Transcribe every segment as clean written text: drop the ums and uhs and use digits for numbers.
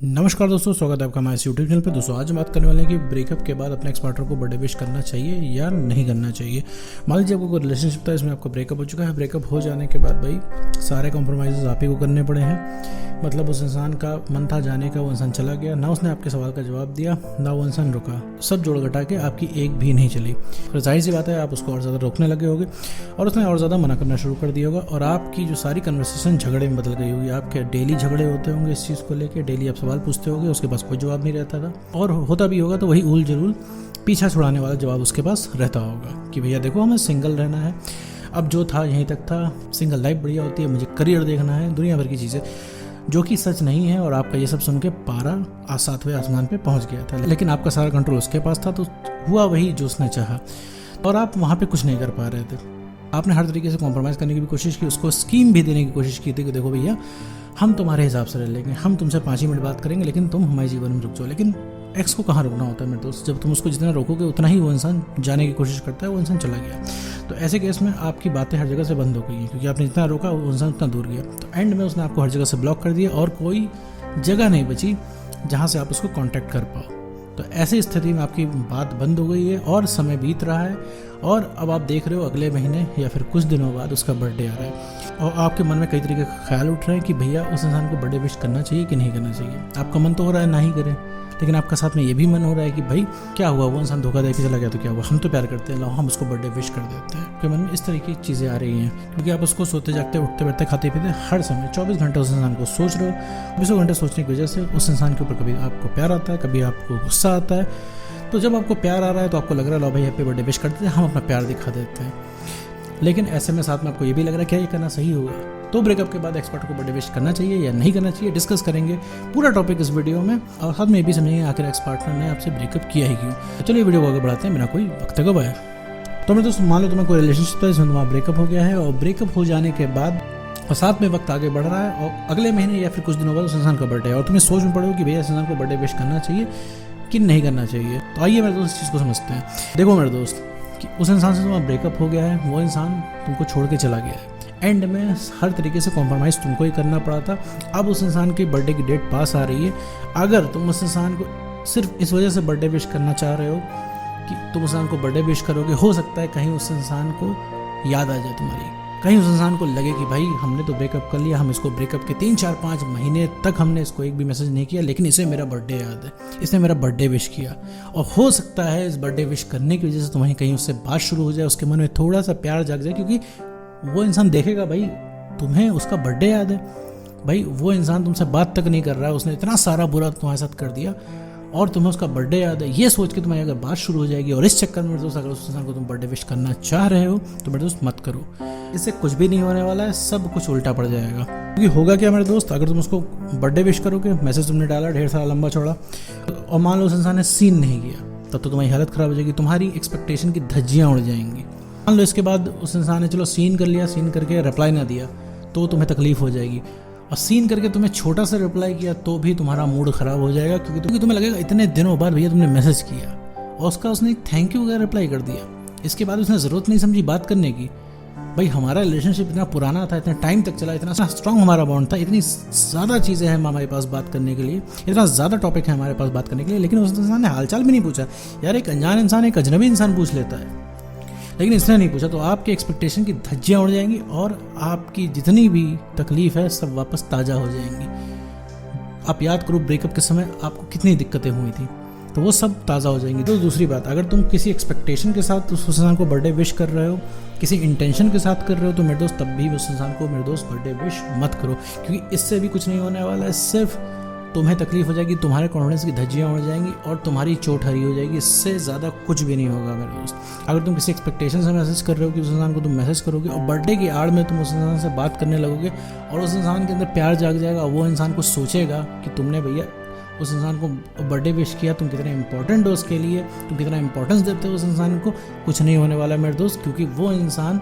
नमस्कार दोस्तों, स्वागत है आपका हमारे यूट्यूब चैनल पे। दोस्तों आज हम बात करने वाले हैं कि ब्रेकअप के बाद अपने एक्स पार्टनर को बर्थडे विश करना चाहिए या नहीं करना चाहिए। मान लीजिए आपको कोई रिलेशनशिप था, इसमें आपका ब्रेकअप हो चुका है। ब्रेकअप हो जाने के बाद भाई सारे कॉम्प्रोमाइज़ आप ही को करने पड़े हैं। मतलब उस इंसान का मन था जाने का, वो इंसान चला गया, ना उसने आपके सवाल का जवाब दिया, ना वो इंसान रुका। सब जोड़ घटा के आपकी एक भी नहीं चली। फिर जाहिर सी बात है आप उसको और ज़्यादा रोकने लगे होगे और उसने और ज़्यादा मना करना शुरू कर दिया होगा और आपकी जो सारी कन्वर्सेशन झगड़े में बदल गई होगी। आपके डेली झगड़े होते होंगे इस चीज़ को लेकर, डेली आप सवाल पूछते होंगे, उसके पास कोई जवाब नहीं रहता था, और होता भी होगा तो वही उल जलूल पीछा छुड़ाने वाला जवाब उसके पास रहता होगा कि भैया देखो हमें सिंगल रहना है, अब जो था यहीं तक था, सिंगल लाइफ बढ़िया होती है, मुझे करियर देखना है, दुनिया भर की चीज़ें, जो कि सच नहीं है। और आपका ये सब सुन के पारा 7वें आसमान पे पहुंच गया था, लेकिन आपका सारा कंट्रोल उसके पास था, तो हुआ वही जो उसने चाहा और आप वहाँ पे कुछ नहीं कर पा रहे थे। आपने हर तरीके से कॉम्प्रोमाइज़ करने की भी कोशिश की, उसको स्कीम भी देने की कोशिश की थी कि देखो भैया हम तुम्हारे हिसाब से रह लेंगे, हम तुमसे 5 ही मिनट बात करेंगे, लेकिन तुम हमारे जीवन में रुक जाओ। लेकिन एक्स को कहाँ रुकना होता है मेरे दोस्त, जब तुम उसको जितना रोकोगे उतना ही वो इंसान जाने की कोशिश करता है, वो इंसान चला गया। तो ऐसे केस में आपकी बातें हर जगह से बंद हो गई हैं, क्योंकि आपने जितना रोका वो इंसान उतना दूर गया। तो एंड में उसने आपको हर जगह से ब्लॉक कर दिया और कोई जगह नहीं बची जहाँ से आप उसको कॉन्टैक्ट कर पाओ। तो ऐसी स्थिति में आपकी बात बंद हो गई है और समय बीत रहा है और अब आप देख रहे हो अगले महीने या फिर कुछ दिनों बाद उसका बर्थडे आ रहा है और आपके मन में कई तरीके का ख्याल उठ रहे हैं कि भैया उस इंसान को बर्थडे विश करना चाहिए कि नहीं करना चाहिए। आपका मन तो हो रहा है ना ही करें, लेकिन आपका साथ में ये भी मन हो रहा है कि भाई क्या हुआ, वो इंसान धोखा दे के चला गया तो क्या हुआ, हम तो प्यार करते हैं, लाओ हम उसको बर्थडे विश कर देते हैं। आपके मन में इस तरीके की चीज़ें आ रही हैं क्योंकि आप उसको सोते जागते, उठते बैठते, खाते पीते हर समय 24 घंटे उस इंसान को सोच रहे हो। 24 घंटे सोचने की वजह से उस इंसान के ऊपर कभी आपको प्यार आता है, कभी आपको गुस्सा आता है। तो जब आपको प्यार आ रहा है तो आपको लग रहा है लो भाई हैप्पी बर्थडे विश कर देते हैं, हम अपना प्यार दिखा देते हैं। लेकिन ऐसे में साथ में आपको ये भी लग रहा है क्या ये करना सही होगा। तो ब्रेकअप के बाद एक्सपर्ट को बर्थडे विश करना चाहिए या नहीं करना चाहिए, डिस्कस करेंगे पूरा टॉपिक इस वीडियो में और साथ में ये भी समझेंगे आखिर एक्स पार्टनर ने आपसे ब्रेकअप किया ही क्यों। तो चलिए वीडियो को आगे बढ़ाते हैं बिना कोई वक्त गवाए। तो मैं दोस्तों मान लो तुम्हें कोई रिलेशनशिप था जिसमें तुम्हारा ब्रेकअप हो गया है और ब्रेकअप हो जाने के बाद और साथ में वक्त आगे बढ़ रहा है और अगले महीने या फिर कुछ दिनों बाद उस इंसान का बर्थडे है और तुम्हें सोच में पड़ो कि भैया इस इंसान को बर्थडे विश करना चाहिए कि नहीं करना चाहिए। तो आइए मेरे दोस्त इस चीज़ को समझते हैं। देखो मेरे दोस्त कि उस इंसान से तुम्हारा ब्रेकअप हो गया है, वो इंसान तुमको छोड़ के चला गया है, एंड में हर तरीके से कॉम्प्रोमाइज़ तुमको ही करना पड़ा था। अब उस इंसान की बर्थडे की डेट पास आ रही है, अगर तुम उस इंसान को सिर्फ इस वजह से बर्थडे विश करना चाह रहे हो कि तुम उस इंसान को बर्थडे विश करोगे, हो सकता है कहीं उस इंसान को याद आ जाए तुम्हारी, कहीं उस इंसान को लगे कि भाई हमने तो ब्रेकअप कर लिया, हम इसको ब्रेकअप के 3, 4, 5 महीने तक हमने इसको एक भी मैसेज नहीं किया, लेकिन इसे मेरा बर्थडे याद है, इसने मेरा बर्थडे विश किया। और हो सकता है इस बर्थडे विश करने की वजह से तुम्हारी कहीं उससे बात शुरू हो जाए, उसके मन में थोड़ा सा प्यार जाग जाए, क्योंकि वो इंसान देखेगा भाई तुम्हें उसका बर्थडे याद है। भाई वो इंसान तुमसे बात तक नहीं कर रहा है, उसने इतना सारा बुरा तुम्हारे साथ कर दिया और तुम्हें उसका बर्थडे याद है, ये सोच के तुम्हारी अगर बात शुरू हो जाएगी और इस चक्कर में मेरे दोस्त अगर उस इंसान को तुम बर्थडे विश करना चाह रहे हो तो मेरे दोस्त मत करो। इससे कुछ भी नहीं होने वाला है, सब कुछ उल्टा पड़ जाएगा। क्योंकि होगा क्या मेरे दोस्त, अगर तुम उसको बर्थडे विश करोगे, मैसेज तुमने डाला ढेर सारा लंबा चौड़ा और मान लो उस इंसान ने सीन नहीं किया, तब तो तुम्हारी हालत ख़राब हो जाएगी, तुम्हारी एक्सपेक्टेशन की धज्जियाँ उड़ जाएंगी। मान लो इसके बाद उस इंसान ने चलो सीन कर लिया, सीन करके रिप्लाई ना दिया तो तुम्हें तकलीफ हो जाएगी, और सीन करके तुम्हें छोटा सा रिप्लाई किया तो भी तुम्हारा मूड ख़राब हो जाएगा, क्योंकि तुम्हें लगेगा इतने दिनों बाद भैया तुमने मैसेज किया और उसका उसने थैंक यू वगैरह रिप्लाई कर दिया, इसके बाद उसने ज़रूरत नहीं समझी बात करने की। भाई हमारा रिलेशनशिप इतना पुराना था, इतना टाइम तक चला, इतना स्ट्रांग हमारा बॉन्ड था, इतनी ज़्यादा चीज़ें हैं हमारे पास बात करने के लिए, इतना ज़्यादा टॉपिक है हमारे पास बात करने के लिए, लेकिन उस इंसान ने हालचाल भी नहीं पूछा। यार एक अनजान इंसान एक अजनबी इंसान पूछ लेता है, लेकिन इसने नहीं पूछा, तो आपकी एक्सपेक्टेशन की धज्जियाँ उड़ जाएंगी और आपकी जितनी भी तकलीफ है सब वापस ताज़ा हो जाएंगी। आप याद करो ब्रेकअप के समय आपको कितनी दिक्कतें हुई थी, तो वो सब ताज़ा हो जाएंगी। तो दूसरी बात, अगर तुम किसी एक्सपेक्टेशन के साथ उस इंसान को बर्थडे विश कर रहे हो, किसी इंटेंशन के साथ कर रहे हो, तो मेरे दोस्त तब भी उस इंसान को मेरे दोस्त बर्थडे विश मत करो, क्योंकि इससे भी कुछ नहीं होने वाला है, सिर्फ तुम्हें तकलीफ हो जाएगी, तुम्हारे कॉन्फिडेंस की धज्जियाँ उड़ जाएंगी और तुम्हारी चोट हरी हो जाएगी। इससे ज़्यादा कुछ भी नहीं होगा मेरे दोस्त। अगर तुम किसी एक्सपेक्टेशन से मैसेज कर रहे हो कि उस इंसान को तुम मैसेज करोगे और बर्थडे की आड़ में तुम उस इंसान से बात करने लगोगे और उस इंसान के अंदर प्यार जाग जाएगा, वो इंसान को सोचेगा कि तुमने भैया उस इंसान को बर्थडे विश किया, तुम कितने इंपॉर्टेंट हो उसके लिए, तुम कितना इंपॉर्टेंस देते हो उस इंसान को, कुछ नहीं होने वाला मेरे दोस्त, क्योंकि वो इंसान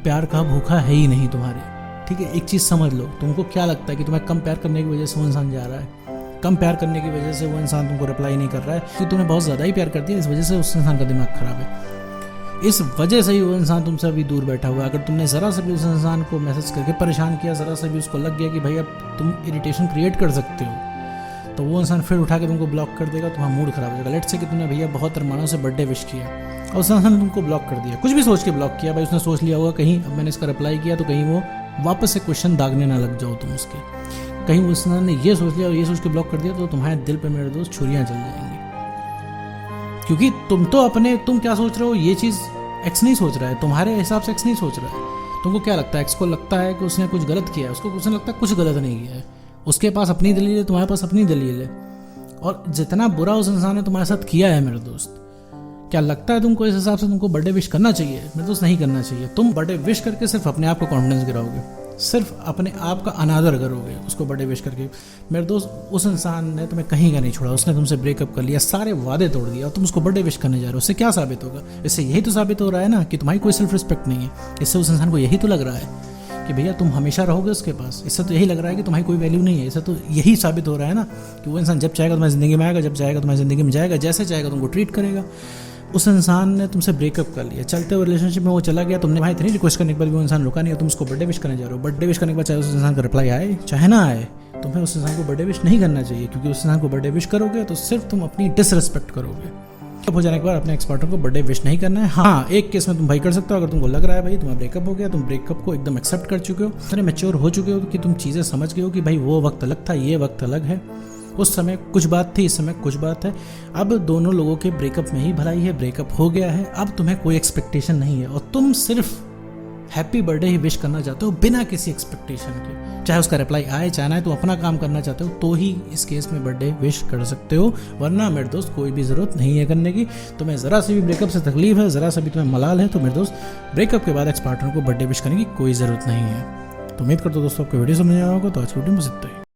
प्यार का भूखा है ही नहीं तुम्हारे। ठीक है, एक चीज़ समझ लो, तुमको क्या लगता है कि तुम्हें कम प्यार करने की वजह से वो इंसान जा रहा है, कम प्यार करने की वजह से वो इंसान तुमको रिप्लाई नहीं कर रहा है, क्योंकि तुमने बहुत ज़्यादा ही प्यार कर दिया, इस वजह से उस इंसान का दिमाग ख़राब है, इस वजह से ही वो इंसान तुमसे अभी दूर बैठा हुआ है। अगर तुमने ज़रा सा भी उस इंसान को मैसेज करके परेशान किया, ज़रा सा भी उसको लग गया कि भाई अब तुम इरिटेशन क्रिएट कर सकते हो, तो वो इंसान फिर उठा के तुमको ब्लॉक कर देगा, तुम्हारा मूड खराब हो जाएगा। लेट्स से कि तुमने भैया बहुत अरमानों से बर्थडे विश किया और उस इंसान ने तुमको ब्लॉक कर दिया, कुछ भी सोच के ब्लॉक किया भाई, उसने सोच लिया होगा कहीं अब मैंने इसका रिप्लाई किया तो कहीं वो वापस से क्वेश्चन दागने ना लग जाओ तुम उसके, कहीं उस इंसान ने ये सोच लिया और ये सोच के ब्लॉक कर दिया तो तुम्हारे दिल पे मेरे दोस्त छुरियाँ चल जाएंगी। क्योंकि तुम क्या सोच रहे हो, ये चीज़ एक्स नहीं सोच रहा है, तुम्हारे हिसाब से एक्स नहीं सोच रहा है। तुमको क्या लगता है, एक्स को लगता है कि उसने कुछ गलत किया है, उसको उसने लगता है कुछ गलत नहीं किया है, उसके पास अपनी दलील है, तुम्हारे पास अपनी दलील है। और जितना बुरा उस इंसान ने तुम्हारे साथ किया है मेरे दोस्त, क्या लगता है तुमको इस हिसाब से तुमको बर्थडे विश करना चाहिए? मेरे दोस्त नहीं करना चाहिए। तुम बर्थडे विश करके सिर्फ अपने आप को कॉन्फिडेंस गिराओगे, सिर्फ अपने आप का अनादर करोगे उसको बर्थडे विश करके। मेरे दोस्त उस इंसान ने तुम्हें कहीं का नहीं छोड़ा, उसने तुमसे ब्रेकअप कर लिया, सारे वादे तोड़ दिया और तुम उसको बर्थडे विश करने जा रहे हो। उससे क्या साबित होगा? इससे यही तो साबित हो रहा है ना कि तुम्हारी कोई सेल्फ रिस्पेक्ट नहीं है। इससे उस इंसान को यही तो लग रहा है कि भैया तुम हमेशा रहोगे उसके पास। इससे तो यही लग रहा है कि तुम्हारी कोई वैल्यू नहीं है। इससे तो यही साबित हो रहा है ना कि वो इंसान जब चाहेगा तुम्हारी ज़िंदगी में आएगा, जब चाहेगा तुम्हारी ज़िंदगी में जाएगा, जैसे चाहेगा तुमको ट्रीट करेगा। उस इंसान ने तुमसे ब्रेकअप कर लिया, चलते हुए रिलेशनशिप में वो चला गया, तुमने भाई इतनी रिक्वेस्ट करने के बाद भी वो इंसान रुका नहीं और तुम उसको बर्थडे विश करने जा रहे हो। बर्थडे विश करने के बाद चाहे उस इंसान का रिप्लाई आए चाहे ना आए, तुम्हें उस इंसान को बर्थडे विश नहीं करना चाहिए, क्योंकि उस इंसान को बर्थडे विश करोगे तो सिर्फ तुम अपनी डिसरिस्पेक्ट करोगे। ब्रेकअप हो जाने के बाद अपने एक्स पार्टनर को बर्थडे विश नहीं करना है। हाँ, एक केस में तुम भाई कर सकते हो, अगर तुमको लग रहा है भाई तुम्हारा ब्रेकअप हो गया, तुम ब्रेकअप को एकदम एक्सेप्ट कर चुके हो, इतने मैच्योर हो चुके हो कि तुम चीज़ें समझ गए हो कि भाई वो वक्त अलग था, ये वक्त अलग है, उस समय कुछ बात थी, इस समय कुछ बात है। अब दोनों लोगों के ब्रेकअप में ही भलाई है, ब्रेकअप हो गया है, अब तुम्हें कोई एक्सपेक्टेशन नहीं है और तुम सिर्फ हैप्पी बर्थडे ही विश करना चाहते हो बिना किसी एक्सपेक्टेशन के। चाहे उसका रिप्लाई आए चाहे ना, तुम अपना काम करना चाहते हो तो ही इस केस में बर्थडे विश कर सकते हो, वरना मेरे दोस्त कोई भी ज़रूरत नहीं है करने की। तुम्हें ज़रा सी भी ब्रेकअप से तकलीफ है, ज़रा सा भी तुम्हें मलाल है, तो मेरे दोस्त ब्रेकअप के बाद एक्स पार्टनर को बर्थडे विश करने की कोई ज़रूरत नहीं है। तो उम्मीद करता हूं दोस्तों आपको वीडियो समझ आया होगा। तो आज की वीडियो में इतना ही।